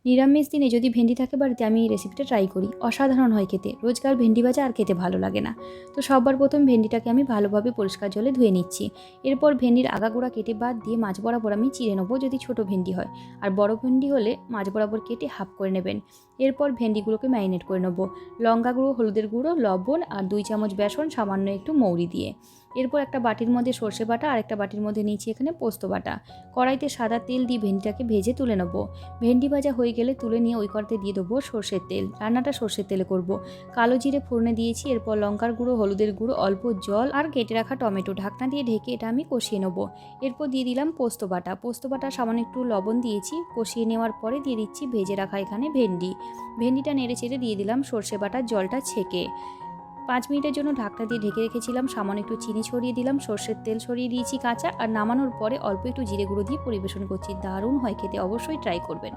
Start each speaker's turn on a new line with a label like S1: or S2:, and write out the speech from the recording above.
S1: নিরামিষ দিনে যদি ভেন্ডি থাকে বাড়িতে আমি এই রেসিপিটা ট্রাই করি, অসাধারণ হয় খেতে। রোজকার ভেন্ডি ভাজা আর খেতে ভালো লাগে না। তো সবার প্রথম ভেন্ডিটাকে আমি ভালোভাবে পরিষ্কার জলে ধুয়ে নিচ্ছি। এরপর ভেন্ডির আগাগোড়া কেটে বাদ দিয়ে মাঝ বরাবর আমি চিড়ে নেবো, যদি ছোট ভেন্ডি হয়। আর বড় ভেন্ডি হলে মাঝ বরাবর কেটে হাফ করে নেবেন। এরপর ভেন্ডিগুলোকে ম্যারিনেট করে নেবো লঙ্কা গুঁড়ো, হলুদের গুঁড়ো, লবণ আর 2 চামচ বেসন, সামান্য একটু মৌরি দিয়ে। এরপর একটা বাটির মধ্যে সর্ষে বাটা আর একটা বাটির মধ্যে নিয়েছি এখানে পোস্ত বাটা। কড়াইতে সাদা তেল দিয়ে ভেন্ডিটাকে ভেজে তুলে নেবো। ভেন্ডি ভাজা হয়ে গেলে তুলে নিয়ে ওই কড়াইতে দিয়ে দেবো সর্ষের তেল। রান্নাটা সর্ষের তেলে করব। কালো জিরে ফোড়নে দিয়েছি। এরপর লঙ্কার গুঁড়ো, হলুদের গুঁড়ো, অল্প জল আর কেটে রাখা টমেটো, ঢাকনা দিয়ে ঢেকে এটা আমি কষিয়ে নেবো। এরপর দিয়ে দিলাম পোস্ত বাটা। পোস্ত বাটা সামান্য একটু লবণ দিয়েছি। কষিয়ে নেওয়ার পরে দিয়ে দিচ্ছি ভেজে রাখা এখানে ভেন্ডি। ভেন্ডিটা নেড়ে চেড়ে দিয়ে দিলাম সর্ষে বাটার জলটা ছেঁকে। 5 মিনিটের জন্য ঢাকনা দিয়ে ঢেকে রেখেছিলাম। সামান্য একটু চিনি ছড়িয়ে দিলাম, সর্ষের তেল ছড়িয়ে দিয়েছি কাঁচা, আর নামানোর পরে অল্প একটু জিরে গুঁড়ো দিয়ে পরিবেশন করছি। দারুণ হয় খেতে, অবশ্যই ট্রাই করবেন।